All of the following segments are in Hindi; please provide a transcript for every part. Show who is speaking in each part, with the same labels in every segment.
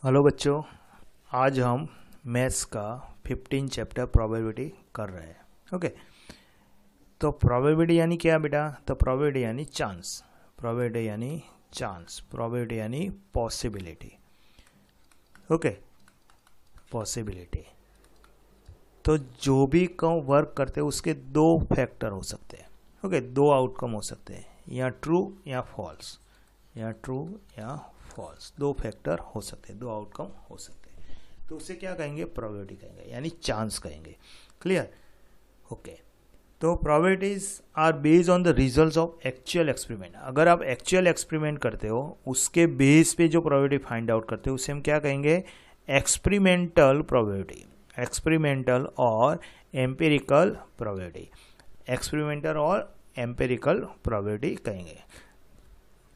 Speaker 1: हेलो बच्चों, आज हम मैथ्स का 15 चैप्टर प्रोबेबिलिटी कर रहे हैं। ओके, तो प्रोबेबिलिटी यानी क्या बेटा? तो प्रोबेबिलिटी यानी चांस, प्रोबेबिलिटी यानी चांस, प्रोबेबिलिटी यानी पॉसिबिलिटी। Okay, possibility. तो जो भी वर्क करते हैं उसके दो फैक्टर हो सकते हैं। ओके, दो आउटकम हो सकते हैं, या ट्रू या फॉल्स, या ट्रू या फॉल्स, दो फैक्टर हो सकते हैं, दो आउटकम हो सकते हैं। तो उसे क्या कहेंगे? प्रोबेबिलिटी कहेंगे, यानी चांस कहेंगे। क्लियर? ओके, तो probabilities are based on the results of actual experiment. अगर आप एक्चुअल एक्सपेरिमेंट करते हो उसके बेस पे जो प्रोबेबिलिटी फाइंड आउट करते हो उसे हम क्या कहेंगे? एक्सपेरिमेंटल प्रोबेबिलिटी, एक्सपेरिमेंटल और एम्पिरिकल प्रोबेबिलिटी, एक्सपेरिमेंटल और एम्पिरिकल प्रोबेबिलिटी कहेंगे।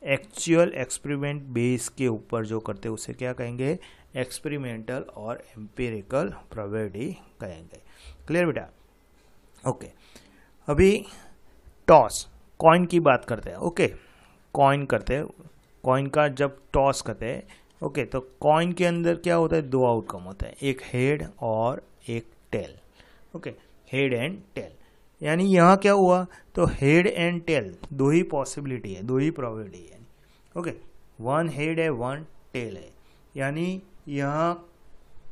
Speaker 1: एक्चुअल एक्सपेरिमेंट बेस के ऊपर जो करते हैं उसे क्या कहेंगे? एक्सपेरिमेंटल और एम्पिरिकल प्रोबेबिलिटी कहेंगे। क्लियर बेटा? ओके, अभी टॉस, कॉइन की बात करते हैं। ओके, कॉइन करते हैं, कॉइन का जब टॉस करते हैं, ओके, तो कॉइन के अंदर क्या होता है? दो आउटकम होता है, एक हेड और एक tail. Okay, head and tail, यानी यहाँ क्या हुआ? तो हेड एंड टेल दो ही पॉसिबिलिटी है, दो ही प्रोबेबिलिटी है। ओके, वन हेड है, वन टेल है, यानी यहाँ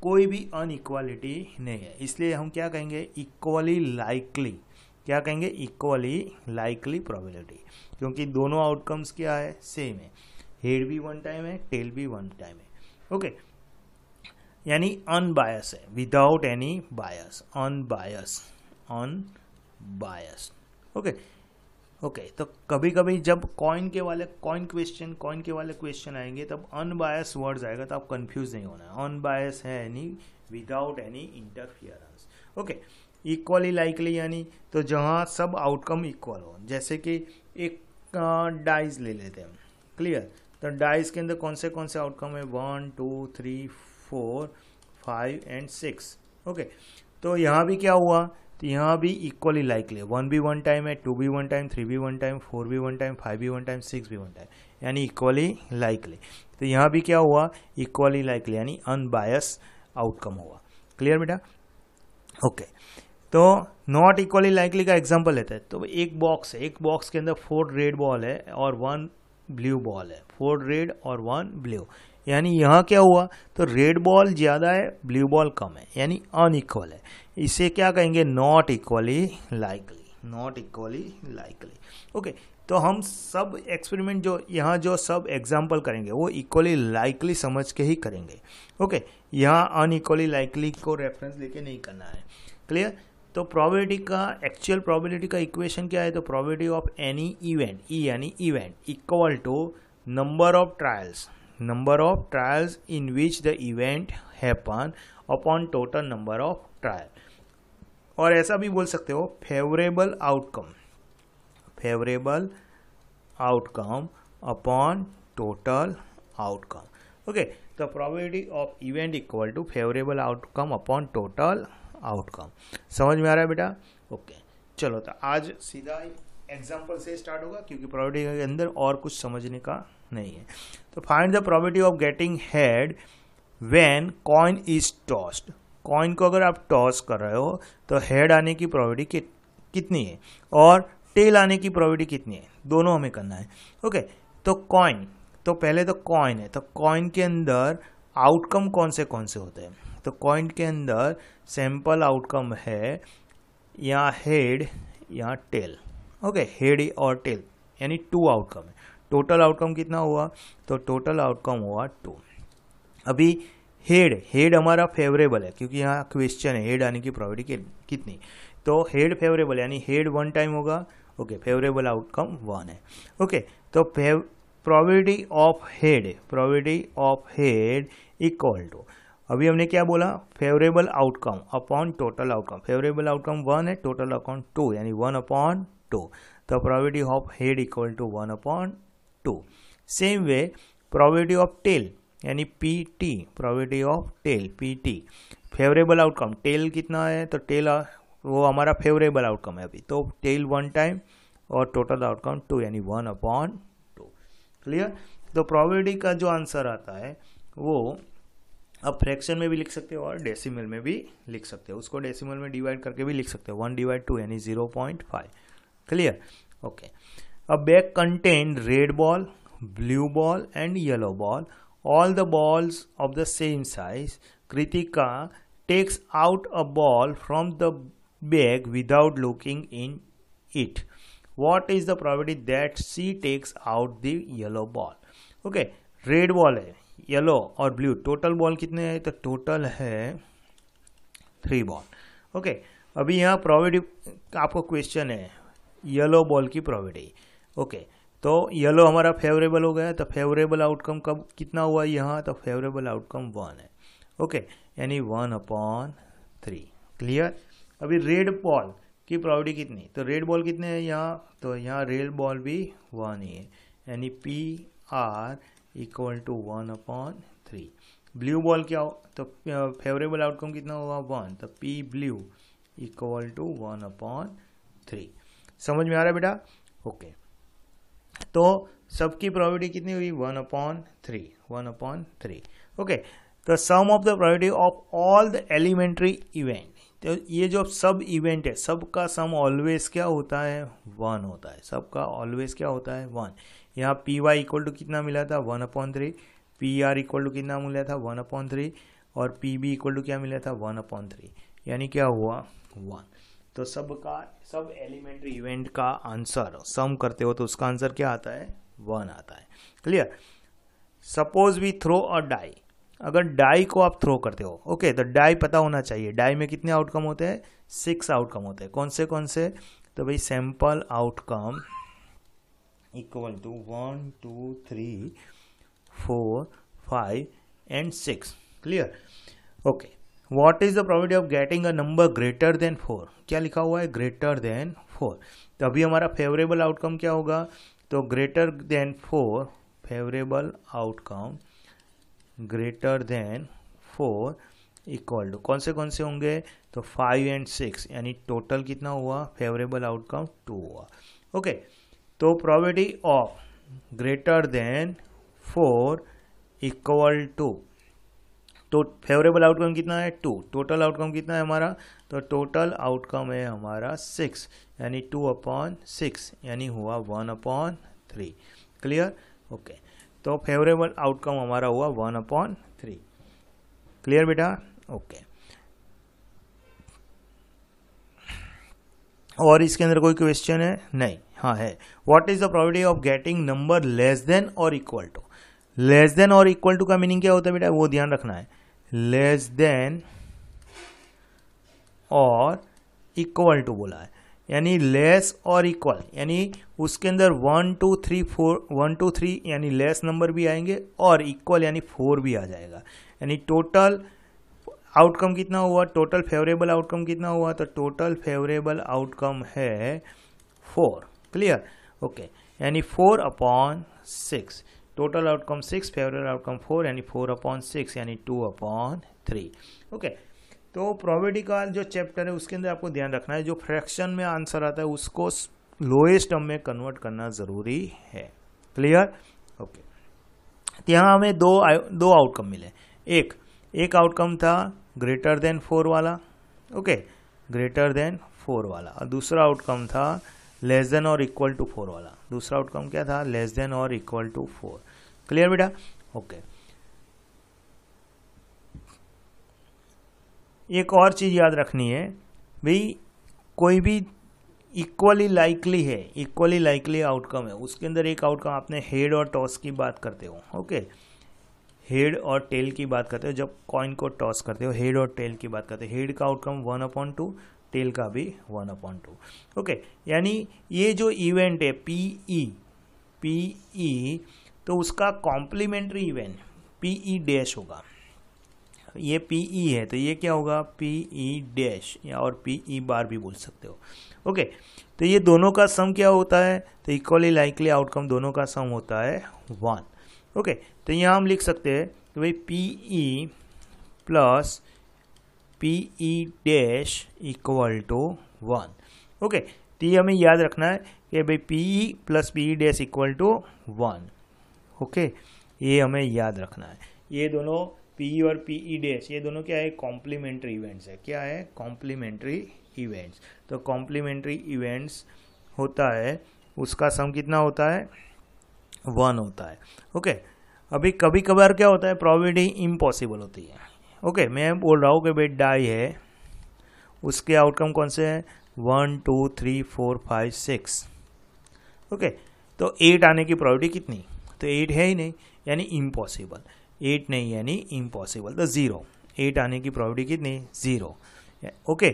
Speaker 1: कोई भी अनइक्वालिटी नहीं है, इसलिए हम क्या कहेंगे? Equally likely. क्या कहेंगे? इक्वली लाइकली प्रोबेबिलिटी, क्योंकि दोनों आउटकम्स क्या है? सेम है, हेड भी वन टाइम है, टेल भी वन टाइम है। ओके, यानी अनबायस है, without any bias, unbias, unbias. Okay okay, तो कभी कभी जब कॉइन के वाले क्वेश्चन आएंगे तब अनबायस वर्ड्स आएगा, तो आप कंफ्यूज नहीं होना है। अनबायस है यानी without any interference. Okay, equally likely यानी तो जहाँ सब आउटकम इक्वल हो, जैसे कि एक डाइस ले लेते हैं। क्लियर? तो डाइस के अंदर कौन से आउटकम है? 1 2 3 4 5 एंड 6। ओके, तो यहाँ भी क्या हुआ? तो यहाँ भी इक्वली लाइकली, 1 भी वन टाइम है, 2 भी वन टाइम, 3 भी वन टाइम, 4 भी वन टाइम, 5 भी वन टाइम, 6 भी वन टाइम, यानी इक्वली लाइकली। तो यहाँ भी क्या हुआ? इक्वली लाइकली, यानी अनबायस आउटकम हुआ। क्लियर बेटा? ओके, तो नॉट इक्वली लाइकली का एग्जांपल लेते हैं। तो एक बॉक्स है, एक बॉक्स के अंदर 4 रेड बॉल है और 1 ब्लू बॉल है, 4 रेड और 1 ब्लू, यानी यहाँ क्या हुआ? तो रेड बॉल ज्यादा है, ब्लू बॉल कम है, यानी अनइक्वल है। इसे क्या कहेंगे? Not equally likely, not equally likely. Okay, तो हम सब एक्सपेरिमेंट जो यहाँ जो सब एग्जाम्पल करेंगे वो इक्वली लाइकली समझ के ही करेंगे। ओके, यहाँ अनइक्वली लाइकली को रेफरेंस लेके नहीं करना है। क्लियर? तो प्रोबेबिलिटी का, एक्चुअल प्रोबेबिलिटी का इक्वेशन क्या है? तो probability of any event, e यानी event, equal to number of trials, number of trials in which the event happen upon total number of trial। और ऐसा भी बोल सकते हो favourable outcome, favourable outcome upon total outcome. Okay, तो probability of event equal to favourable outcome upon total outcome. समझ में आ रहा है बेटा? ओके, चलो तो आज सीधा एग्जाम्पल से स्टार्ट होगा, क्योंकि प्रोबेबिलिटी के अंदर और कुछ समझने का नहीं है। तो find the probability of getting head when coin is tossed. Coin को अगर आप टॉस कर रहे हो तो हेड आने की प्रोबेबिलिटी कितनी है और टेल आने की प्रोबेबिलिटी कितनी है, दोनों हमें करना है। ओके, तो कॉइन, तो पहले तो कॉइन है, तो कॉइन के अंदर आउटकम कौन से होते हैं? तो कॉइन के अंदर सैंपल आउटकम है या हेड या टेल। ओके, हेड और टेल, यानी 2 आउटकम है। टोटल आउटकम कितना हुआ? तो टोटल आउटकम हुआ 2। अभी हेड हमारा फेवरेबल है, क्योंकि यहाँ क्वेश्चन है हेड आने की प्रोबेबिलिटी कितनी, तो हेड फेवरेबल यानी हेड 1 टाइम होगा। ओके, फेवरेबल आउटकम 1 है। ओके, तो probability of head equal to, अभी हमने क्या बोला? Favourable outcome upon total outcome. Favourable outcome 1 है, टोटल आउटकम 2, यानी 1/2। तो प्रोबेबिलिटी ऑफ हेड इक्वल टू 1/2। Same way probability of tail यानी PT, probability of tail PT, favourable outcome, tail कितना है? तो टेल वो हमारा फेवरेबल आउटकम है अभी, तो टेल 1 टाइम और टोटल आउटकम 2, यानी 1/2। क्लियर? तो प्रोबेबिलिटी का जो आंसर आता है वो अब फ्रैक्शन में भी लिख सकते हो और डेसिमल में भी लिख सकते हो, उसको डेसिमल में डिवाइड करके भी लिख सकते हो, 1/2 यानी 0.5। Clear? Okay. A bag contain red ball, blue ball and yellow ball, all the balls of the same size. Kritika takes out a ball from the bag without looking in it. What is the probability that she takes out the yellow ball? Okay, red ball है, येलो और ब्लू, टोटल बॉल कितने हैं? तो टोटल है 3 बॉल। ओके, अभी यहाँ प्रोबेबिलिटी आपको क्वेश्चन है येलो बॉल की प्रोबेबिलिटी। ओके, तो येलो हमारा फेवरेबल हो गया, तो फेवरेबल आउटकम कब कितना हुआ यहाँ? तो फेवरेबल आउटकम 1 है। ओके, यानी 1/3। क्लियर? अभी रेड बॉल की प्रोबेबिलिटी कितनी? तो रेड बॉल कितने हैं यहाँ? तो यहाँ रेड बॉल भी 1 ही है, यानी PR = 1/3। ब्लू बॉल क्या हो? तो फेवरेबल आउटकम कितना हुआ? 1, तो P ब्लू = 1/3। समझ में आ रहा है बेटा? ओके, तो सबकी प्रोबेबिलिटी कितनी हुई? 1/3। ओके, तो sum of the probability of all the elementary event, तो ये जो सब इवेंट है सबका सम ऑलवेज क्या होता है? 1 होता है। सबका ऑलवेज क्या होता है? 1। यहाँ PY = कितना मिला था? 1/3। PR = कितना मिला था? 1/3। और PB = क्या मिला था? 1/3। यानी क्या हुआ? 1। तो सब एलिमेंट्री इवेंट का आंसर सम करते हो तो उसका आंसर क्या आता है? 1 आता है। Clear? Suppose we throw a die, अगर डाई को आप थ्रो करते हो, ओके, तो डाई पता होना चाहिए, डाई में कितने आउटकम होते हैं? 6 आउटकम होते हैं। कौन से? तो भाई sample outcome = 1, 2, 3, 4, 5 and 6। Clear? Okay, what is the probability of getting a number greater than 4? क्या लिखा हुआ है? Greater than 4। तो अभी हमारा फेवरेबल आउटकम क्या होगा? तो greater than 4, favourable outcome greater than 4 equal to कौन से होंगे? तो 5 एंड 6, यानी टोटल कितना हुआ? फेवरेबल आउटकम 2 हुआ। ओके, तो probability of greater than 4 equal to, तो फेवरेबल आउटकम कितना है? 2। टोटल आउटकम कितना है हमारा? तो टोटल आउटकम है हमारा 6, यानी 2/6, यानी हुआ 1/3। क्लियर? ओके, तो फेवरेबल आउटकम हमारा हुआ 1/3। क्लियर बेटा? ओके, और इसके अंदर कोई क्वेश्चन है? नहीं। हाँ है। What is the probability of getting number less than और इक्वल टू? लेस देन और इक्वल टू का मीनिंग क्या होता है बेटा? वो ध्यान रखना है। लेस देन और इक्वल टू बोला है, यानी लेस और इक्वल, यानी उसके अंदर 1 2 3 4 1 2 3 यानी लेस नंबर भी आएंगे और इक्वल यानी 4 भी आ जाएगा। यानी टोटल आउटकम कितना हुआ? टोटल फेवरेबल आउटकम कितना हुआ? तो टोटल फेवरेबल आउटकम है 4। क्लियर? ओके, यानी 4/6। टोटल आउटकम 6, फेवरेबल आउटकम 4, यानी 4/6, यानी 2/3। ओके, तो प्रोबेबिलिटी का जो चैप्टर है उसके अंदर आपको ध्यान रखना है, जो फ्रैक्शन में आंसर आता है उसको लोएस्ट टर्म में कन्वर्ट करना जरूरी है। क्लियर? ओके, तो यहाँ हमें दो आउटकम मिले। एक आउटकम था ग्रेटर देन 4 वाला, ओके, ग्रेटर देन 4 वाला, और दूसरा आउटकम था लेस देन और इक्वल टू 4 वाला। दूसरा आउटकम क्या था? लेस देन और इक्वल टू 4। क्लियर बेटा? ओके, एक और चीज याद रखनी है भाई, कोई भी इक्वली लाइकली आउटकम है, उसके अंदर एक आउटकम आपने हेड और टॉस की बात करते हो, ओके, हेड और टेल की बात करते हो, जब कॉइन को टॉस करते हो हेड और टेल की बात करते हो, हेड का आउटकम 1/2, टेल का भी 1/2। ओके, यानी ये जो इवेंट है पीई, तो उसका कॉम्प्लीमेंट्री इवेंट PE- होगा। ये PE है तो ये क्या होगा? PE- या और PE* भी बोल सकते हो। ओके, तो ये दोनों का सम क्या होता है? तो इक्वली लाइकली आउटकम दोनों का सम होता है 1। ओके, तो यहाँ हम लिख सकते हैं कि भाई PE प्लस PE- = 1। ओके, तो ये हमें याद रखना है कि भाई PE प्लस PE- = 1। ओके, ये हमें याद रखना है। ये दोनों पी और पीई डैश ये दोनों क्या है, कॉम्प्लीमेंट्री इवेंट्स है। क्या है, कॉम्प्लीमेंट्री इवेंट्स। तो कॉम्प्लीमेंट्री इवेंट्स होता है, उसका सम कितना होता है, 1 होता है। ओके, अभी कभी कभार क्या होता है, प्रोबेबिलिटी इम्पॉसिबल होती है। ओके, मैं बोल रहा हूँ कि भाई डाई है, उसके आउटकम कौन से हैं, 1 2 3 4 5 6। ओके, तो 8 आने की प्रोबेबिलिटी कितनी, तो 8 है ही नहीं, यानी इम्पॉसिबल। 8 नहीं यानी इम्पॉसिबल, तो 0। 8 आने की प्रोबेबिलिटी कितनी, 0। ओके,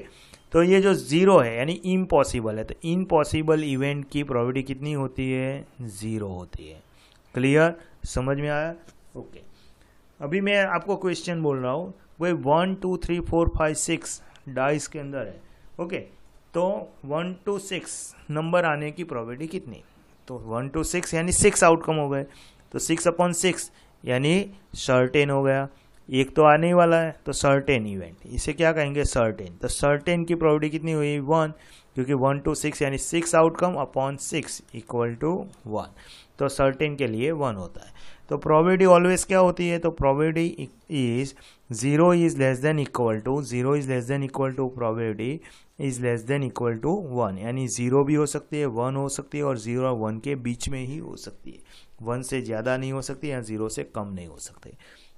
Speaker 1: तो ये जो 0 है यानी इम्पॉसिबल है, तो इम्पॉसिबल इवेंट की प्रोबेबिलिटी कितनी होती है, 0 होती है। क्लियर, समझ में आया? ओके, अभी मैं आपको क्वेश्चन बोल रहा हूँ, भाई 1 2 3 4 5 6 डाइस के अंदर है। ओके, तो 1 to 6 नंबर आने की प्रोबेबिलिटी कितनी, तो 1 to 6 यानी 6 आउटकम हो गए, तो 6/6 यानी सर्टेन हो गया। एक तो आने ही वाला है, तो सर्टेन इवेंट, इसे क्या कहेंगे, सर्टेन। तो सर्टेन की प्रोबेबिलिटी कितनी हुई, 1, क्योंकि 1 to 6 यानी 6 आउटकम अपॉन 6 इक्वल टू 1, तो सर्टेन के लिए 1 होता है। तो प्रोबेबिलिटी ऑलवेज क्या होती है, तो probability is 0 is less than equal to, 0 is less than equal to probability is less than equal to 1, यानी 0 भी हो सकती है, 1 हो सकती है, और 0 और 1 के बीच में ही हो सकती है। 1 से ज़्यादा नहीं हो सकती या 0 से कम नहीं हो सकती।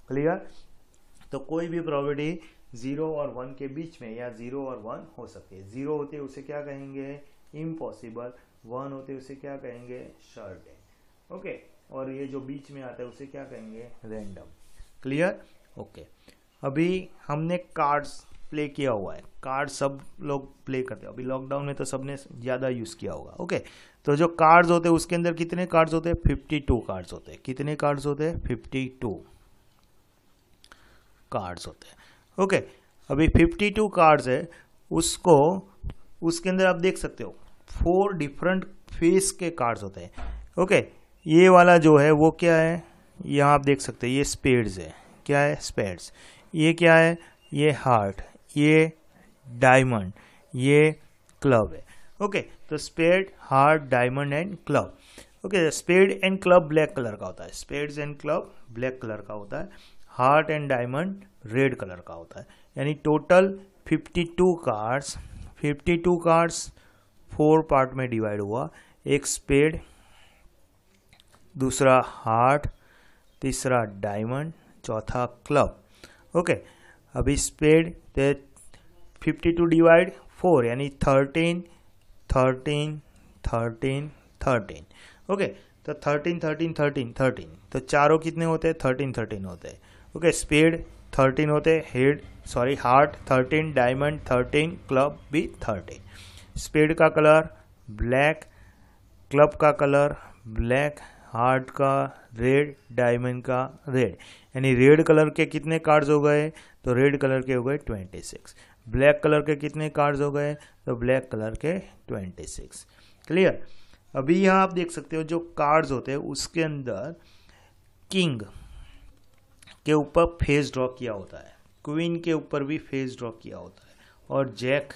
Speaker 1: क्लियर, तो कोई भी प्रोबेबिलिटी 0 और 1 के बीच में या 0 और 1 हो सकती है। 0 होते उसे क्या कहेंगे, इम्पॉसिबल। 1 होते उसे क्या कहेंगे, सर्टेन। ओके, और ये जो बीच में आता है उसे क्या कहेंगे, रैंडम। Clear, okay. अभी हमने कार्ड्स प्ले किया हुआ है, कार्ड सब लोग प्ले करते हैं, अभी लॉकडाउन में तो सबने ज़्यादा यूज़ किया होगा। ओके, तो जो कार्ड्स होते हैं उसके अंदर कितने कार्ड्स होते हैं, 52 कार्ड्स होते हैं। कितने कार्ड्स होते हैं, 52 कार्ड्स होते हैं। ओके, अभी 52 कार्ड्स है, उसको उसके अंदर आप देख सकते हो 4 डिफरेंट फेस के कार्ड्स होते हैं। ओके, ये वाला जो है वो क्या है, यहाँ आप देख सकते हैं, ये स्पेड्स है। क्या है, स्पेड्स। ये क्या है, ये हार्ट, ये डायमंड, ये क्लब है। ओके, तो spade, heart, diamond and club. Okay, spade and club black colour का होता है, spades and club black colour का होता है, heart and diamond red colour का होता है। यानी टोटल 52 कार्ड्स, 52 कार्ड्स 4 पार्ट में डिवाइड हुआ, एक स्पेड, दूसरा हार्ट, तीसरा डायमंड, चौथा क्लब। ओके, अभी स्पेड 52 डिवाइड 4 यानी 13 13 13 13। ओके, तो 13 13 13 13, तो चारों कितने होते हैं, 13 13 होते हैं। ओके, स्पेड 13 होते हैं, head sorry heart 13, diamond 13, club भी 13। स्पेड का कलर ब्लैक, क्लब का कलर ब्लैक, हार्ट का रेड, डायमंड का रेड, यानी रेड कलर के कितने कार्ड्स हो गए, तो रेड कलर के हो गए 26। ब्लैक कलर के कितने कार्ड्स हो गए, तो ब्लैक कलर के 26। क्लियर, अभी यहाँ आप देख सकते हो जो कार्ड्स होते हैं उसके अंदर किंग के ऊपर फेस ड्रॉ किया होता है, क्वीन के ऊपर भी फेस ड्रॉ किया होता है, और जैक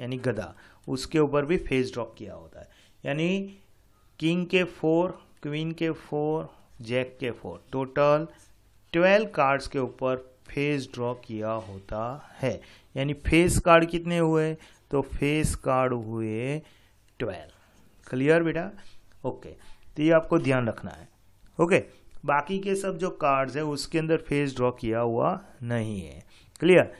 Speaker 1: यानी गधा उसके ऊपर भी फेस ड्रॉ किया होता है। यानी किंग के 4, क्वीन के 4, जैक के 4, टोटल 12 कार्ड्स के ऊपर फेस ड्रॉ किया होता है। यानी फेस कार्ड कितने हुए, तो फेस कार्ड हुए 12। क्लियर बेटा, ओके, तो ये आपको ध्यान रखना है। ओके, बाकी के सब जो कार्ड्स है उसके अंदर फेस ड्रॉ किया हुआ नहीं है। क्लियर,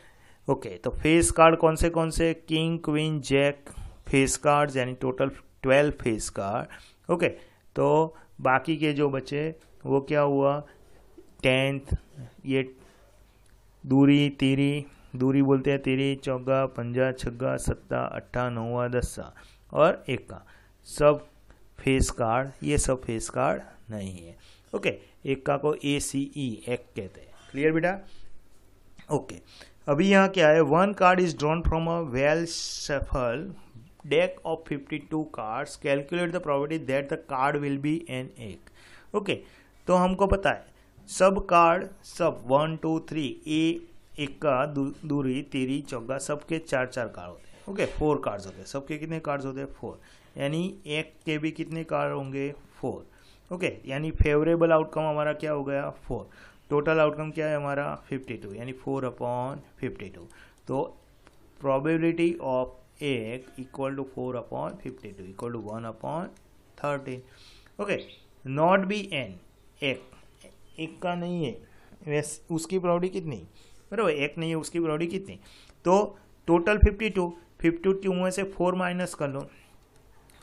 Speaker 1: ओके, तो फेस कार्ड कौन से, king, queen, jack face cards, यानी टोटल 12 फेस कार्ड। ओके, तो बाकी के जो बचे वो क्या हुआ, 10th, ये दूरी, तीरी, दूरी बोलते हैं तीरी, चौगा, पंजा, छग्गा, सत्ता, अट्ठा, नौवा, दस्सा और एक्का, सब फेस कार्ड, ये सब फेस कार्ड नहीं है। ओके, एक्का को ACE एक कहते हैं। क्लियर बेटा, ओके, अभी यहाँ क्या है, 1 card is drawn from a well shuffle deck of 52 cards, calculate the probability that the card will be an egg। Okay, तो हमको पता है सब कार्ड, सब 1 2 3 एक्का, दूरी, तीरी, चौगा, सबके 4 कार्ड होते हैं। ओके, 4 कार्ड्स होते हैं, सबके कितने कार्ड्स होते हैं, 4, यानी एक के भी कितने कार्ड होंगे, 4। ओके, यानी फेवरेबल आउटकम हमारा क्या हो गया, 4। टोटल आउटकम क्या है हमारा 52 यानी 4/52। तो प्रोबेबिलिटी ऑफ एक equal to 4/52 equal to 1/13। Okay, not B N, एक का नहीं है वैसे उसकी प्रोबेबिलिटी कितनी, बराबर, एक नहीं है उसकी प्रोबेबिलिटी कितनी। तो टोटल 52 में से 4 माइनस कर लो,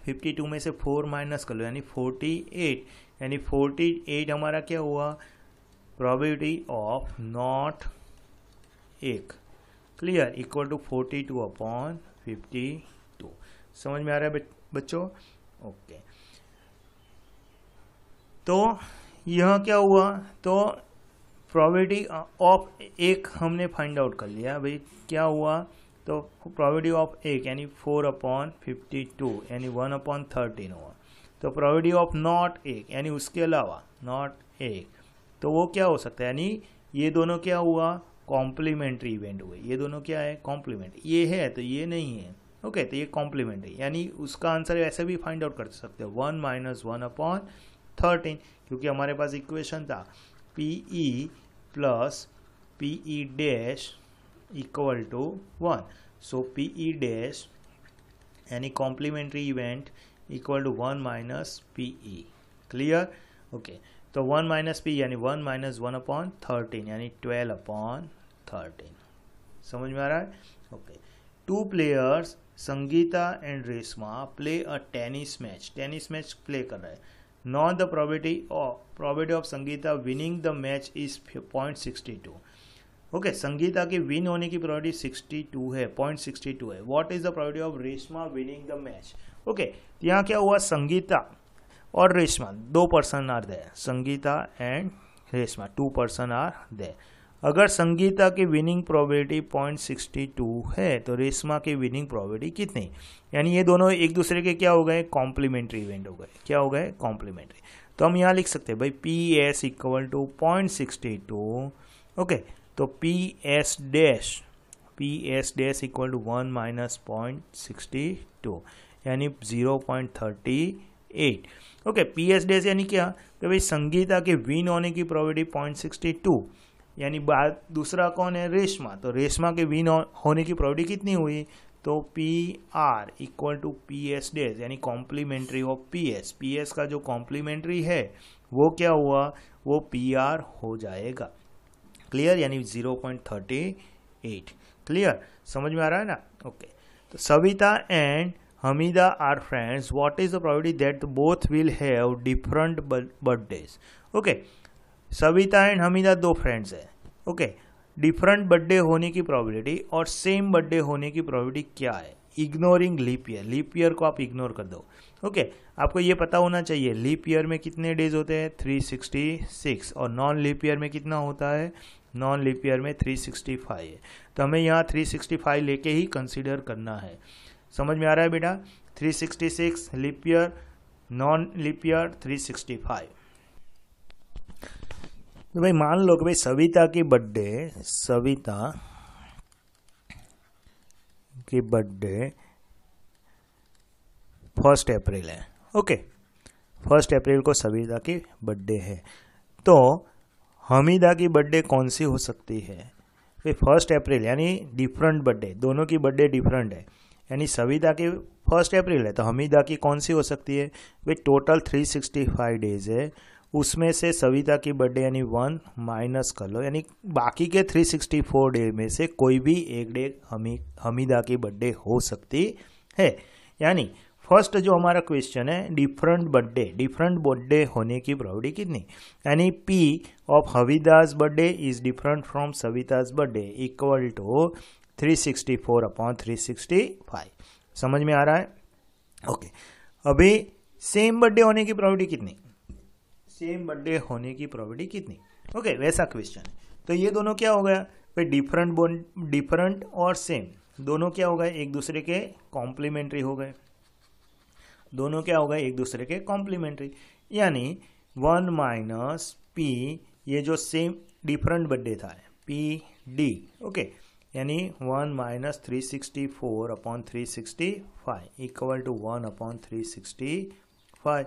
Speaker 1: 52 में से 4 माइनस कर लो यानी 48, यानी 48 हमारा क्या हुआ, प्रोबेबिलिटी ऑफ नॉट एक, क्लियर, इक्वल टू 42/52। समझ में आ रहा है बच्चों? ओके, तो यह क्या हुआ, तो प्रोबेबिलिटी ऑफ एक हमने फाइंड आउट कर लिया भाई, क्या हुआ, तो प्रोबेबिलिटी ऑफ एक यानी 4/52 यानी 1/13 हुआ। तो प्रोबेबिलिटी ऑफ नॉट एक यानी उसके अलावा नॉट एक, तो वो क्या हो सकता है, यानी ये दोनों क्या हुआ, कॉम्प्लीमेंट्री इवेंट हुए, ये दोनों क्या है, कॉम्प्लीमेंट, ये है तो ये नहीं है। ओके, तो ये कॉम्प्लीमेंट्री, यानी उसका आंसर ऐसे भी फाइंड आउट कर सकते हो 1 - 1/13, क्योंकि हमारे पास इक्वेशन था PE plus PE dash equal to 1। So PE dash यानी complementary event equal to 1 minus PE, clear. Okay, तो 1 माइनस P यानी 1 - 1/13 यानी 12/13। समझ में आ रहा है? Okay, 2 players Sangeeta and Reshma play a tennis match play कर रहे हैं। Not the probability of Sangeeta winning the match is 0.62। Okay, Sangeeta की विन होने की प्रोबेबिलिटी 62 है, 0.62 है। What is the probability of Reshma winning the match? Okay, यहाँ क्या हुआ, संगीता और Reshma 2 person are there, Sangeeta and Reshma 2 person are there. अगर संगीता की विनिंग प्रोबेबिलिटी 0.62 है तो रेशमा की विनिंग प्रोबेबिलिटी कितनी, यानी ये दोनों एक दूसरे के क्या हो गए, कॉम्प्लीमेंट्री इवेंट हो गए, क्या हो गए, कॉम्प्लीमेंट्री। तो हम यहाँ लिख सकते हैं भाई PS इक्वल टू 0.62। ओके, तो PS dash equal to 1 minus 0.62 यानी 0.38। ओके, PS डैश यानी क्या, कि भाई संगीता के विन होने की प्रोबेबिलिटी 0.62, यानी बात दूसरा कौन है, रेशमा, तो रेशमा के विन होने की प्रोबेबिलिटी कितनी हुई, तो PR equal to PS dash यानी कॉम्प्लीमेंट्री ऑफ PS का जो कॉम्प्लीमेंट्री है वो क्या हुआ, वो PR हो जाएगा, क्लियर, यानी 0.38, क्लियर, समझ में आ रहा है ना? ओके, तो Savita and Hamida are friends, what is the probability that both will have different birthdays? Okay, Savita and Hamida 2 friends है। ओके, डिफरेंट बर्थडे होने की प्रोबेबिलिटी और सेम बर्थडे होने की प्रोबेबिलिटी क्या है, इग्नोरिंग लीप ईयर को आप इग्नोर कर दो। ओके, आपको ये पता होना चाहिए लीप ईयर में कितने डेज होते हैं, 366, और नॉन लीप ईयर में कितना होता है, नॉन लीप ईयर में 365 है। तो हमें यहाँ 365 लेके ही कंसीडर करना है। समझ में आ रहा है बेटा? 366 leap year, non leap year 365। तो भाई मान लो कि भाई सविता की बर्थडे 1 अप्रैल है। ओके, 1 अप्रैल को सविता की बर्थडे है, तो हमीदा की बर्थडे कौन सी हो सकती है भाई, 1 अप्रैल यानी डिफरेंट बर्थडे, दोनों की बर्थडे डिफरेंट है, यानी सविता की 1 अप्रैल है तो हमीदा की कौन सी हो सकती है भाई, टोटल 365 डेज है, उसमें से सविता की बर्थडे यानी 1 माइनस कर लो, यानी बाकी के 364 डे में से कोई भी एक डे हमीदा की बर्थडे हो सकती है। यानी फर्स्ट जो हमारा क्वेश्चन है, डिफरेंट बर्थडे होने की प्रोबेबिलिटी कितनी, यानी P of Hamida's birthday is different from Savita's birthday equal to 364/365। समझ में आ रहा है? ओके, अभी सेम बर्थडे होने की प्रोबेबिलिटी कितनी, सेम बर्थडे होने की प्रोबेबिलिटी कितनी। ओके, वैसा क्वेश्चन है। तो ये दोनों क्या हो गया भाई, डिफरेंट और सेम दोनों क्या हो गए, एक दूसरे के कॉम्प्लीमेंट्री हो गए, दोनों क्या हो गए, एक दूसरे के कॉम्प्लीमेंट्री, यानी 1 माइनस P, ये जो सेम डिफरेंट बर्थडे था PD, ओके, यानी 1 माइनस 364/365 इक्वल टू 1/365।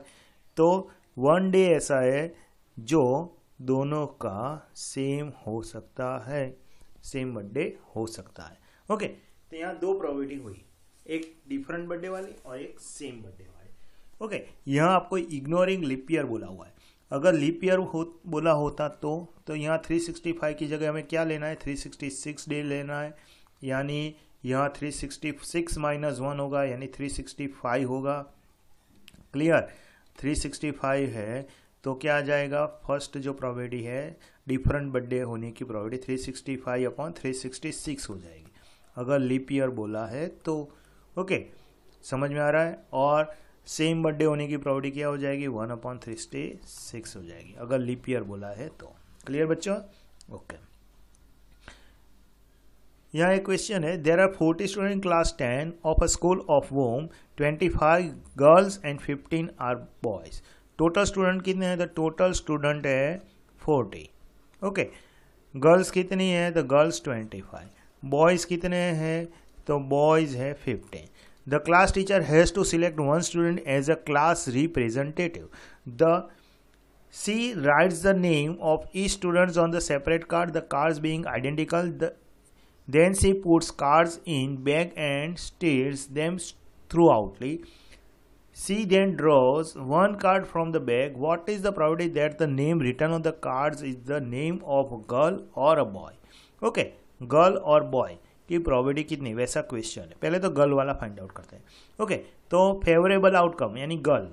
Speaker 1: तो 1 डे ऐसा है जो दोनों का सेम हो सकता है, सेम बर्थडे हो सकता है। ओके, तो यहाँ दो प्रोबेबिलिटी हुई, एक डिफरेंट बर्थडे वाली और एक सेम बर्थडे वाली। ओके, यहाँ आपको इग्नोरिंग लीप ईयर बोला हुआ है। अगर लीप ईयर बोला होता तो यहाँ 365 की जगह हमें क्या लेना है, 366 डे लेना है, यानी यहाँ 366 माइनस 1 होगा, यानी 365 होगा। क्लियर, 365 है तो क्या आ जाएगा, फर्स्ट जो प्रोबेबिलिटी है डिफरेंट बर्थडे होने की प्रोबेबिलिटी 365 अपॉन 366 हो जाएगी अगर लीप ईयर बोला है तो। ओके, समझ में आ रहा है। और सेम बर्थडे होने की प्रोबेबिलिटी क्या हो जाएगी, 1 अपॉन 366 हो जाएगी अगर लीप ईयर बोला है तो। क्लियर बच्चों? ओके, यहाँ एक क्वेश्चन है, there are 40 student in class 10 of a school of वोम, 25 girls and 15 are boys. Total student कितने हैं, तो टोटल स्टूडेंट है 40। ओके, गर्ल्स कितनी है, तो गर्ल्स 25, बॉयज कितने हैं, तो बॉयज है 15। The class teacher has to select one student as a class representative. She writes the name of each student on the separate card, the cards being identical. Then she puts cards in bag and stares them throughoutly. She then draws one card from the bag. What is the probability that the name written on the cards is the name of a girl or a boy? Okay, girl और boy की प्रोबेबिलिटी कितनी, वैसा क्वेश्चन है। पहले तो गर्ल वाला फाइंड आउट करते हैं। ओके, तो फेवरेबल आउटकम यानी गर्ल,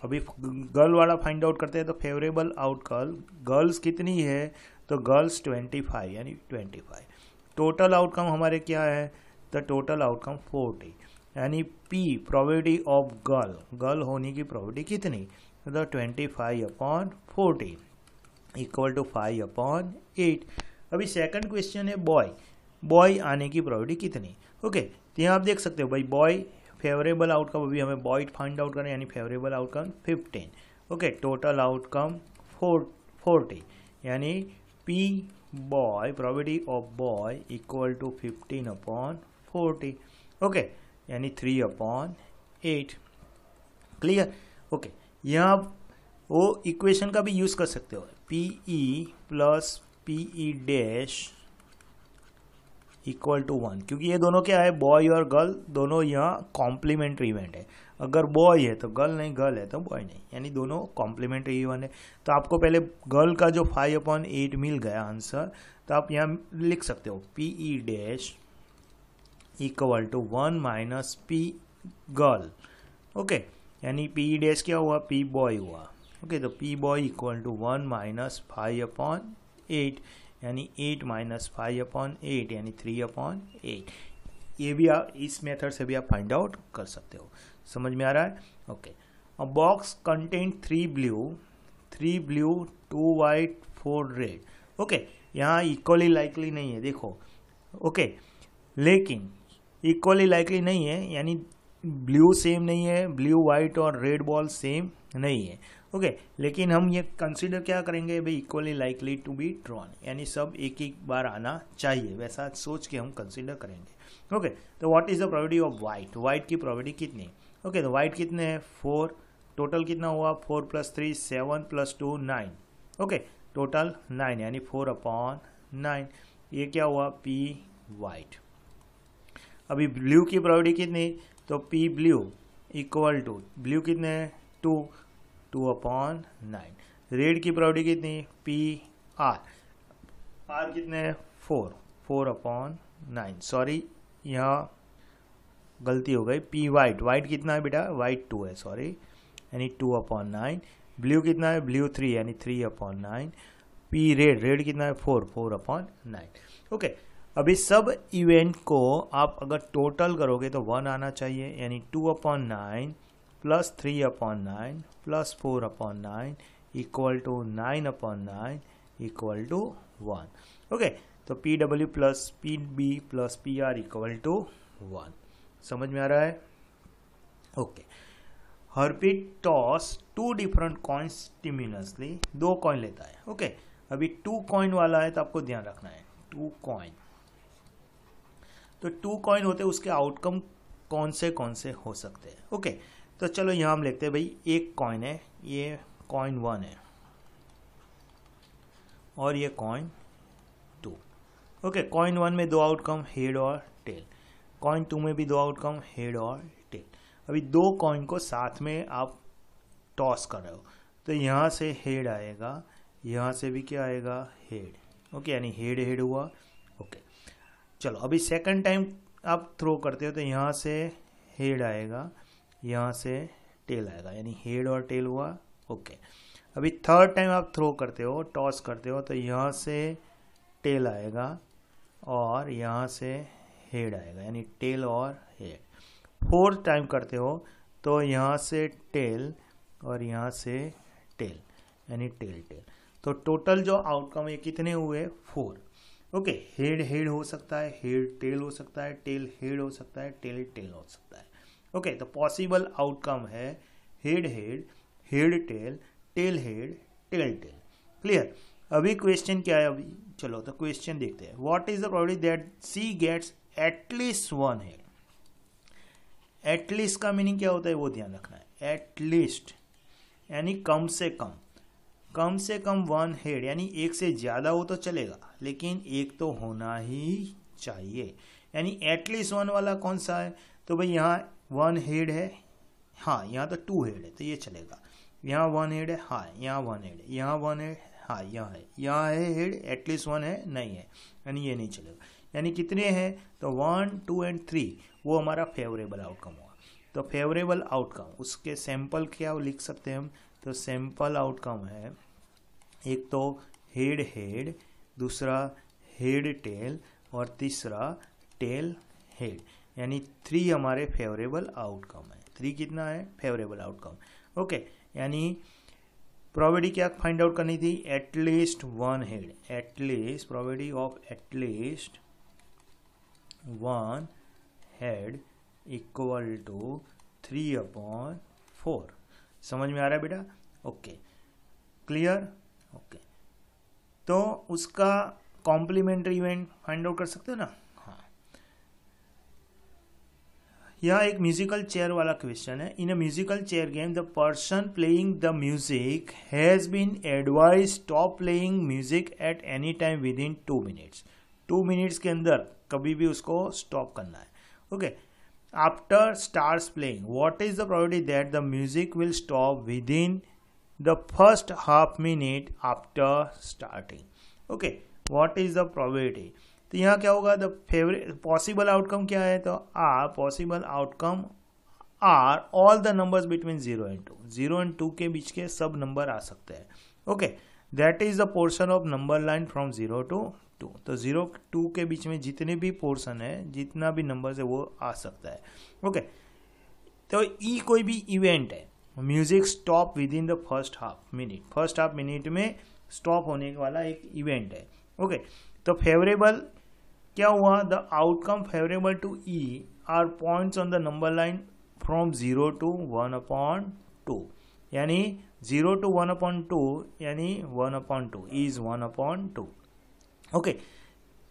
Speaker 1: अभी गर्ल वाला फाइंड आउट करते हैं। तो फेवरेबल आउटकम गर्ल्स कितनी है, तो गर्ल्स 25 यानी 25। टोटल आउटकम हमारे क्या है, तो टोटल आउटकम 40 यानी P probability of girl, girl होने की प्रोबेबिलिटी कितनी, तो 25 अपॉन 40 इक्वल टू 5 अपॉन 8। अभी सेकंड क्वेश्चन है बॉय, बॉय आने की प्रोबेबिलिटी कितनी। ओके, तो यहाँ आप देख सकते हो भाई बॉय फेवरेबल आउटकम, अभी हमें बॉय फाइंड आउट करें यानी favourable outcome 15। Okay, total outcome 40 यानी P boy probability of boy equal to 15 upon 40। Okay, यानी 3 अपॉन 8। क्लियर? ओके, यहाँ आप वो इक्वेशन का भी यूज कर सकते हो, P E plus P E dash equal to 1, क्योंकि ये दोनों क्या है, बॉय और गर्ल दोनों यहाँ कॉम्प्लीमेंट्री इवेंट है। अगर बॉय है तो गर्ल नहीं, गर्ल है तो बॉय नहीं, यानी दोनों कॉम्प्लीमेंट्री इवेंट है। तो आपको पहले गर्ल का जो 5 अपॉन 8 मिल गया आंसर, तो आप यहाँ लिख सकते हो P E dash equal to 1 minus P girl. Okay, यानी पी ई डैश क्या हुआ, पी बॉय हुआ। ओके, तो P boy equal to 1 minus 5 upon 8 यानी 8 माइनस 5 अपॉन 8 यानी 3 अपॉन 8। ये भी आप इस मेथड से भी आप फाइंड आउट कर सकते हो। समझ में आ रहा है? ओके, अ box contain 3 blue 2 white 4 red. Okay, यहाँ इक्वली लाइकली नहीं है, देखो। ओके, लेकिन इक्वली लाइकली नहीं है यानी ब्लू सेम नहीं है, ब्लू वाइट और रेड बॉल सेम नहीं है। ओके, लेकिन हम ये कंसीडर क्या करेंगे भाई, equally likely to be drawn, यानी सब एक एक बार आना चाहिए, वैसा सोच के हम कंसीडर करेंगे। ओके, तो what is the probability of white, white की प्रोबेबिलिटी कितनी। ओके, तो वाइट कितने हैं, 4, टोटल कितना हुआ 4 + 3 7 + 2 9। ओके, टोटल 9 यानी 4 अपॉन 9। ये क्या हुआ, पी वाइट। अभी ब्लू की प्रोबेबिलिटी कितनी, तो P blue equal to blue कितने हैं 2 अपॉन 9। रेड की प्रोबेबिलिटी कितनी, पी आर कितने हैं 4 अपॉन 9। सॉरी यहाँ गलती हो गई, पी वाइट, वाइट कितना है बेटा, वाइट 2 है, सॉरी, यानी 2 अपॉन 9। ब्लू कितना है, ब्लू 3 यानी 3 अपॉन 9। पी रेड कितना है 4 अपॉन 9। ओके, अभी सब इवेंट को आप अगर टोटल करोगे तो 1 आना चाहिए, यानी 2 upon 9 plus 3 upon 9 plus 4 upon 9 equal to 9 upon 9 equal to 1। Okay, तो P W plus P B plus P R equal to 1। समझ में आ रहा है? Okay, Harpreet toss 2 different coins similarly, 2 coin लेता है। ओके, अभी 2 कॉइन वाला है तो आपको ध्यान रखना है 2 कॉइन, तो 2 कॉइन होते हैं, उसके आउटकम कौन से हो सकते हैं। ओके, तो चलो यहाँ हम लिखते हैं भाई, एक कॉइन है, ये कॉइन 1 है, और ये कॉइन 2। ओके, कॉइन 1 में 2 आउटकम हेड और टेल, कॉइन 2 में भी 2 आउटकम हेड और टेल। अभी 2 कॉइन को साथ में आप टॉस कर रहे हो, तो यहाँ से हेड आएगा, यहाँ से भी क्या आएगा, हेड। ओके, यानी हेड हेड हुआ। ओके, चलो अभी सेकंड टाइम आप थ्रो करते हो तो यहाँ से हेड आएगा, यहाँ से टेल आएगा, यानी हेड और टेल हुआ। ओके, अभी थर्ड टाइम आप थ्रो करते हो, टॉस करते हो, तो यहाँ से टेल आएगा और यहाँ से हेड आएगा, यानी टेल और हेड। फोर्थ टाइम करते हो तो यहाँ से टेल और यहाँ से टेल, यानी टेल टेल। तो टोटल जो आउटकम है कितने हुए, 4। ओके, हेड हेड हो सकता है, हेड टेल हो सकता है, टेल हेड हो सकता है, टेल टेल हो सकता है। ओके, तो पॉसिबल आउटकम है head head, head tail, tail head, tail tail. Clear. अभी क्वेश्चन क्या है, अभी चलो तो क्वेश्चन देखते हैं। What is the probability that she gets at least 1 head. At least का मीनिंग क्या होता है वो ध्यान रखना है। एटलीस्ट यानी कम से कम, कम से कम 1 हेड, यानी एक से ज्यादा हो तो चलेगा, लेकिन एक तो होना ही चाहिए। यानी एटलीस्ट 1 वाला कौन सा है, तो भाई यहाँ 1 हेड है, हाँ यहाँ तो 2 हेड है तो ये चलेगा। यहाँ 1 हेड है, हाँ यहाँ 1 हेड है, यहाँ 1 हेड, हाँ यहाँ है हेड, एटलीस्ट 1 है, नहीं है, यानी ये नहीं चलेगा। यानी कितने हैं, तो 1, 2 एंड 3, वो हमारा फेवरेबल आउटकम हुआ। तो फेवरेबल आउटकम, उसके सैंपल क्या लिख सकते हैं हम, तो सैंपल आउटकम है एक तो हेड हेड, दूसरा हेड टेल और तीसरा टेल हेड, यानी 3 हमारे फेवरेबल आउटकम है। 3 कितना है, फेवरेबल आउटकम। ओके, यानी प्रोबेबिलिटी क्या फाइंड आउट करनी थी, at least 1 head, at least probability of at least 1 head equal to 3/4। समझ में आ रहा है बेटा। Okay, clear. ओके, तो उसका कॉम्प्लीमेंट्री इवेंट फाइंड आउट कर सकते हो ना। हाँ, यह एक म्यूजिकल चेयर वाला क्वेश्चन है। In a musical chair game the person playing the music has been advise stop playing music at any time within 2 minutes. 2 minutes के अंदर कभी भी उसको स्टॉप करना है। Okay, after starts playing what is the probability that the music will stop within the first half minute after starting. Okay, what is the probability, तो यहाँ क्या होगा, द फेवरेट पॉसिबल आउटकम क्या है, तो are possible outcome are all the numbers between 0 and 2। 0 and 2 के बीच के सब नंबर आ सकते हैं। Okay, that is the portion of number line from 0 to 2। तो 0 2 के बीच में जितने भी पोर्शन है, जितना भी नंबर है वो आ सकता है। ओके, तो ई कोई भी इवेंट है, music stop within the first half minute, first half minute में स्टॉप होने वाला एक इवेंट है। ओके, तो फेवरेबल क्या हुआ, the outcome favourable to E are points on the number line from 0 to 1/2, यानी 0 to 1/2, यानी 1/2 इज 1/2। ओके,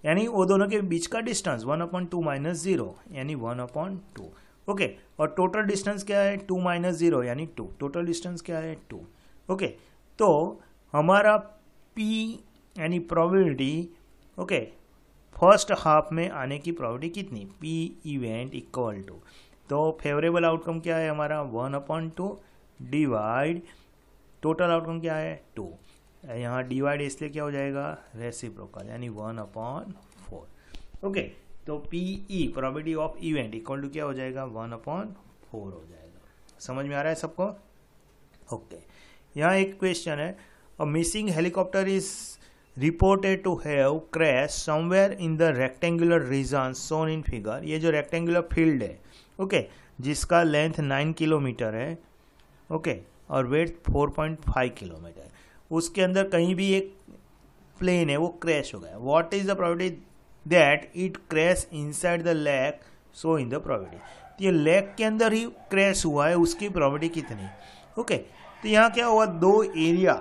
Speaker 1: यानी वो दोनों के बीच का डिस्टेंस 1/2 - 0 यानी 1/2। ओके, और टोटल डिस्टेंस क्या है, 2 - 0 यानी 2। टोटल डिस्टेंस क्या है, 2। ओके, तो हमारा P यानी प्रोबेबिलिटी, ओके, फर्स्ट हाफ में आने की प्रोबेबिलिटी कितनी, P इवेंट इक्वल टू, तो फेवरेबल आउटकम क्या है हमारा 1/2 डिवाइड टोटल आउटकम क्या है 2। यहाँ डिवाइड इसलिए क्या हो जाएगा, रेसिप्रोकल, यानी 1/4। ओके, तो PE probability of event equal to क्या हो जाएगा, 1/4 हो जाएगा। समझ में आ रहा है सबको। ओके, यहाँ एक क्वेश्चन है, a missing helicopter is reported to have crashed somewhere in the rectangular region shown in figure। ये जो रेक्टेंगुलर फील्ड है, ओके, जिसका लेंथ 9 किलोमीटर है, ओके, और वेट 4.5 किलोमीटर, उसके अंदर कहीं भी एक प्लेन है वो क्रैश हो गया। What is the probability that it crash inside the lake so in the probability. ये लेक के अंदर ही क्रैश हुआ है, उसकी प्रोबेबिलिटी कितनी। ओके, तो यहाँ क्या हुआ, दो एरिया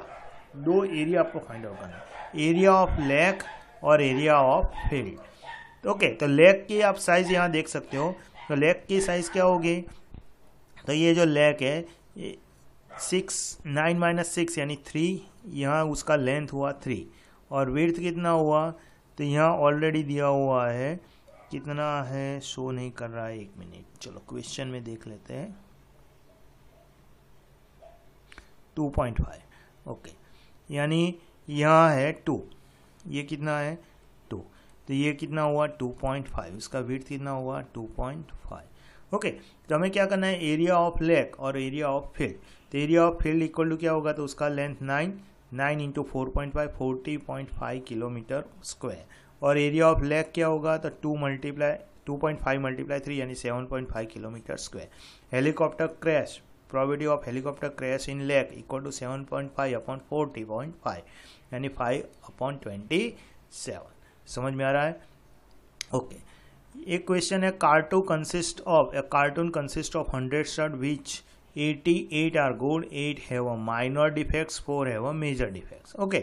Speaker 1: आपको फाइंड आउट करना है, एरिया ऑफ लेक और एरिया ऑफ फील्ड। ओके, तो लेक की आप साइज यहाँ देख सकते हो, तो लेक की साइज क्या होगी, तो ये जो लेक है 9 - 6 यानी 3, यहाँ उसका लेंथ हुआ 3, और विड्थ कितना हुआ, तो यहाँ ऑलरेडी दिया हुआ है, कितना है शो नहीं कर रहा है, 1 मिनट, चलो क्वेश्चन में देख लेते हैं। 2.5, ओके, यानी यहाँ है 2, ये कितना है 2, तो ये कितना हुआ 2.5, इसका विड्थ कितना हुआ 2.5। ओके, तो हमें क्या करना है, एरिया ऑफ लेक और एरिया ऑफ फील्ड। तो area of field equal to क्या होगा, तो उसका लेंथ 9 इंटू 4.5 40.5 किलोमीटर स्क्वायर, और एरिया ऑफ लेक क्या होगा, तो 2.5 मल्टीप्लाई 3 यानी 7.5 kilometre square. Helicopter crash, probability of helicopter crash in lake equal to 7.5 upon 40.5 यानी 5/27। समझ में आ रहा है? ओके, एक क्वेश्चन है, carton consist of 100 stud which 88 are good, 8 have a minor defects, 4 have a major defects. Okay,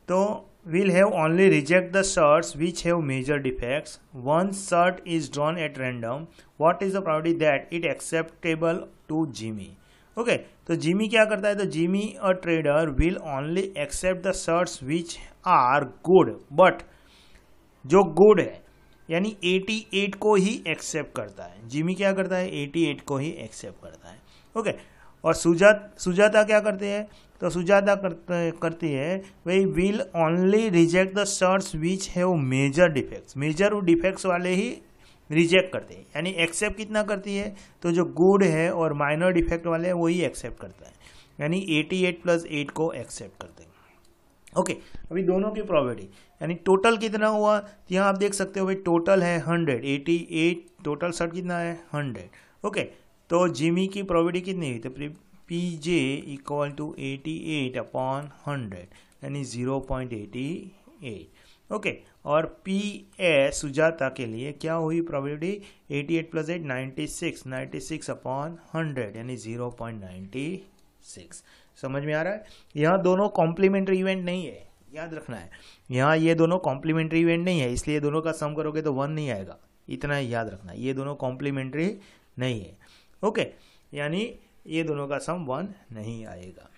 Speaker 1: तो we'll have only reject the shirts which have major defects. One shirt is drawn at random. What is the probability that it acceptable to Jimmy? Okay, तो जिमी क्या करता है, तो Jimmy a trader will only accept the shirts which are good, but जो गुड है यानी 88 को ही एक्सेप्ट करता है। जिमी क्या करता है, 88 को ही एक्सेप्ट करता है। ओके, और सुजाता क्या करते हैं, तो सुजाता करती है वही will only reject the shirts which have major defects, major defects वाले ही रिजेक्ट करते हैं, यानी एक्सेप्ट कितना करती है, तो जो गुड है और माइनर डिफेक्ट वाले हैं वही एक्सेप्ट करता है, यानी 88 + 8 को एक्सेप्ट करते हैं। ओके, अभी दोनों की प्रोबेबिलिटी यानी टोटल कितना हुआ, तो यहाँ आप देख सकते हो भाई टोटल है 100, 88 टोटल शर्ट कितना है 100। ओके, तो जिमी की प्रोबेबिलिटी कितनी हुई, तो PJ इक्वल टू 88 अपॉन 100 यानी 0.88। ओके, और PS सुजाता के लिए क्या हुई प्रोबेबिलिटी, 88 + 8 96 अपॉन 100 यानी 0.96। समझ में आ रहा है? यहाँ दोनों कॉम्प्लीमेंट्री इवेंट नहीं है, याद रखना है, यहाँ ये दोनों कॉम्प्लीमेंट्री इवेंट नहीं है, इसलिए दोनों का सम करोगे तो 1 नहीं आएगा, इतना ही याद रखना है, ये दोनों कॉम्प्लीमेंट्री नहीं है। ओके, यानी ये दोनों का सम 1 नहीं आएगा।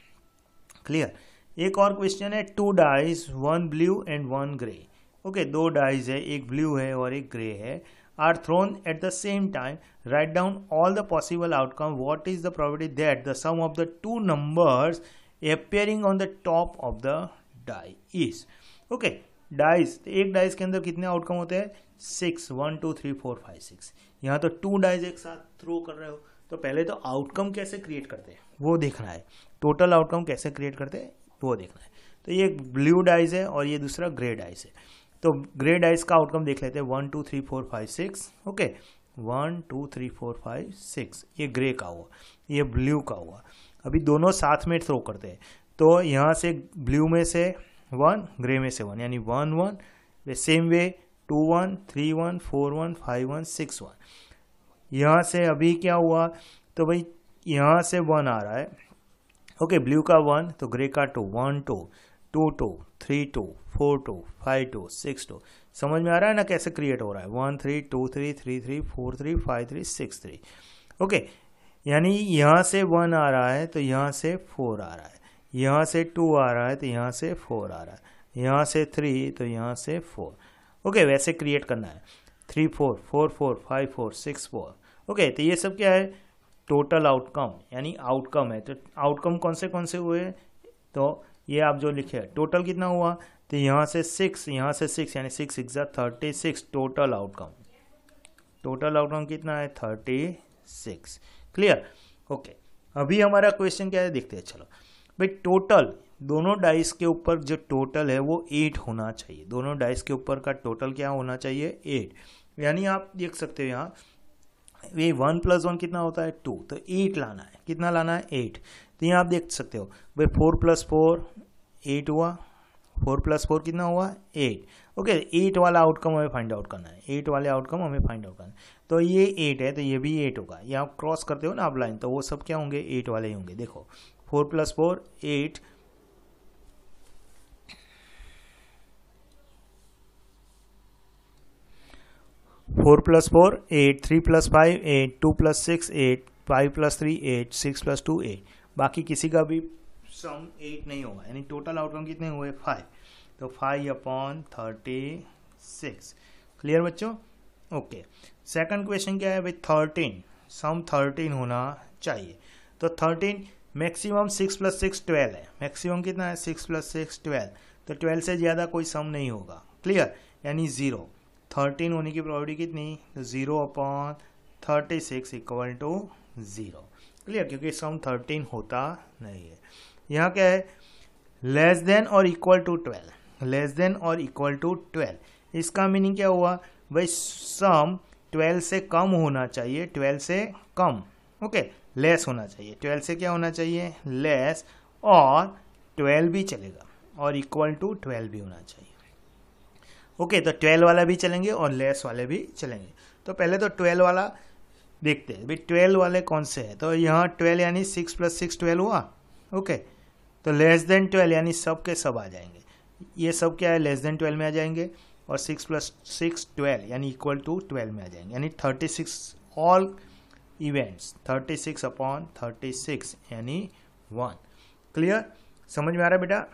Speaker 1: क्लियर? एक और क्वेश्चन है, 2 dice 1 blue and 1 grey. Okay, 2 dice है, एक ब्लू है और एक ग्रे है, are thrown at the same time, write down all the possible outcome, what is the probability that the sum of the 2 numbers appearing on the top of the die is. Okay, dice, एक डाइज के अंदर कितने आउटकम होते हैं, 6, 1 2 3 4 5 6। यहाँ तो 2 डाइज एक साथ थ्रो कर रहे हो, तो पहले तो आउटकम कैसे क्रिएट करते हैं वो देखना है, टोटल आउटकम कैसे क्रिएट करते हैं वो देखना है। तो ये ब्लू डाइज है और ये दूसरा ग्रे डाइज है, तो ग्रे डाइज का आउटकम देख लेते हैं, 1 2 3 4 5 6। ओके, 1 2 3 4 5 6, ये ग्रे का हुआ, ये ब्लू का हुआ। अभी दोनों साथ में थ्रो करते हैं, तो यहाँ से ब्लू में से 1, ग्रे में से 1 यानी 1 1, सेम वे 2 1 3 1 4 1 5 1 6 1। यहाँ से अभी क्या हुआ, तो भाई यहाँ से 1 आ रहा है। ओके, ब्लू का 1, तो ग्रे का 2, 1 2 2 2 3 2 4 2 5 2 6 2। समझ में आ रहा है ना कैसे क्रिएट हो रहा है, 1 3 2 3 3 3 4 3 5 3 6 3। ओके, यानी यहाँ से 1 आ रहा है तो यहाँ से 4 आ रहा है, यहाँ से 2 आ रहा है तो यहाँ से 4 आ रहा है, यहाँ से 3 तो यहाँ से 4। ओके, वैसे क्रिएट करना है, 3 4 4 4 5 4 6 4। ओके, तो ये सब क्या है, टोटल आउटकम यानी आउटकम है। तो आउटकम कौन से हुए, तो ये आप जो लिखे टोटल कितना हुआ, तो यहाँ से 6 यहाँ से 6 यानी 6 6 36 टोटल आउटकम। टोटल आउटकम कितना है 36। क्लियर? ओके, अभी हमारा क्वेश्चन क्या है देखते हैं। चलो भाई, टोटल दोनों डाइस के ऊपर जो टोटल है वो 8 होना चाहिए, दोनों डाइस के ऊपर का टोटल क्या होना चाहिए 8। यानी आप देख सकते हो यहाँ ये 1 + 1 कितना होता है 2, तो 8 लाना है, कितना लाना है 8। तो यहाँ आप देख सकते हो भाई 4 + 4 8 हुआ, 4 + 4 कितना हुआ 8। ओके, 8 वाला आउटकम हमें फाइंड आउट करना है, 8 वाले आउटकम हमें फाइंड आउट करना है। तो ये 8 है तो ये भी 8 होगा, ये आप क्रॉस करते हो ना आप लाइन, तो वो सब क्या होंगे 8 वाले ही होंगे। देखो 4 + 4 8, 4 + 4 8, 3 + 5 8, 2 + 6 8, 5 + 3 8, 6 + 2 8। बाकी किसी का भी सम 8 नहीं होगा, यानी टोटल आउटकम कितने हुए 5, तो 5/36। क्लियर बच्चों? ओके, सेकंड क्वेश्चन क्या है भाई 13, सम 13 होना चाहिए। तो 13 मैक्सिमम 6 + 6 12 है, मैक्सिमम कितना है 6 + 6 12, तो 12 से ज़्यादा कोई सम नहीं होगा। क्लियर, यानी 0, 13 होने की प्रोबेबिलिटी कितनी, तो 0/36 = 0। क्लियर, क्योंकि सम 13 होता नहीं है। यहाँ क्या है, लेस देन और इक्वल टू 12, लेस देन और इक्वल टू 12, इसका मीनिंग क्या हुआ भाई, सम 12 से कम होना चाहिए, 12 से कम, ओके, लेस होना चाहिए, 12 से क्या होना चाहिए, लेस, और 12 भी चलेगा, और इक्वल टू 12 भी होना चाहिए। ओके, तो 12 वाला भी चलेंगे और लेस वाले भी चलेंगे। तो पहले तो 12 वाला देखते हैं भाई, 12 वाले कौन से हैं। तो यहाँ 12 यानी 6 + 6 12 हुआ, ओके, तो लेस देन 12 यानी सब के सब आ जाएंगे, ये सब क्या है लेस देन 12 में आ जाएंगे, और 6 + 6 12 यानी इक्वल टू 12 में आ जाएंगे, यानी 36 ऑल इवेंट्स 36/36 यानी 1। क्लियर, समझ में आ रहा है बेटा?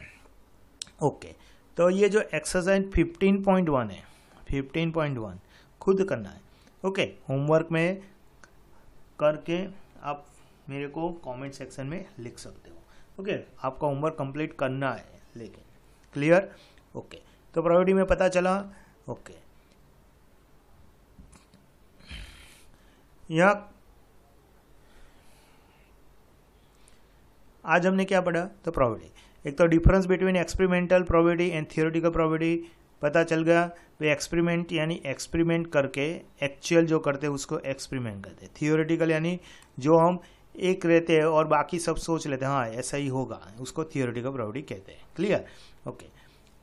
Speaker 1: ओके, तो ये जो एक्सरसाइज 15.1 है, 15.1 खुद करना है। ओके, होमवर्क में करके आप मेरे को कमेंट सेक्शन में लिख सकते हो। ओके, आपका होमवर्क कंप्लीट करना है लेकिन। क्लियर? ओके, तो प्रोबेबिलिटी में पता चला। ओके, यहाँ आज हमने क्या पढ़ा, तो प्रोबेबिलिटी, एक तो difference between experimental probability and theoretical probability पता चल गया। वे एक्सपेरिमेंट यानी एक्सपेरिमेंट करके एक्चुअल जो करते हैं उसको एक्सपेरिमेंट कहते हैं। थियोरेटिकल यानी जो हम एक रहते हैं और बाकी सब सोच लेते हैं हाँ ऐसा ही होगा, उसको थियोरेटिकल प्रोबेबिलिटी कहते हैं। Clear? Okay,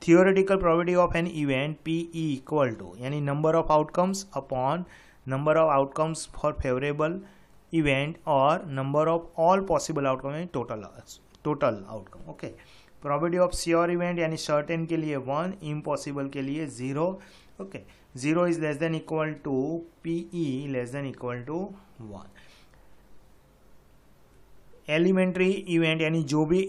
Speaker 1: theoretical probability of an event PE = यानी number of outcomes upon number of outcomes for favourable event और number of all possible outcome total outcome. Okay, probability of sure event यानी सर्टेन के लिए 1, इम्पॉसिबल के लिए 0। Okay, 0 is less than equal to PE less than equal to 1। Elementary event यानी जो भी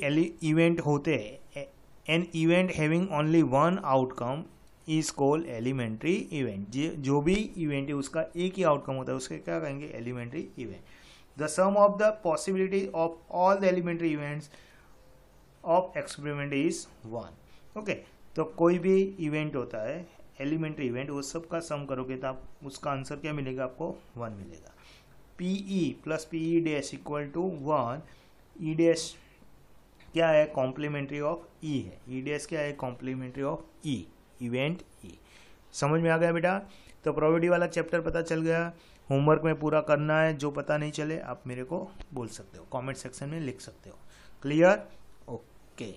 Speaker 1: इवेंट होते हैं, an event having only 1 outcome is called elementary event. जो भी इवेंट है उसका एक ही आउटकम होता है, उसके क्या कहेंगे, elementary event. The sum of the possibility of all the elementary events of experiment is 1। Okay, तो कोई भी इवेंट होता है एलिमेंट्री इवेंट, वो सब का सम करोगे तो आप उसका आंसर क्या मिलेगा, आपको 1 मिलेगा। PE + PE' = 1। E' क्या है, कॉम्प्लीमेंट्री ऑफ E है, E' क्या है, complementary of E, event E। समझ में आ गया बेटा? तो प्रोबेबिलिटी वाला चैप्टर पता चल गया। होमवर्क में पूरा करना है, जो पता नहीं चले आप मेरे को बोल सकते हो, कमेंट सेक्शन में लिख सकते हो। क्लियर? ओके।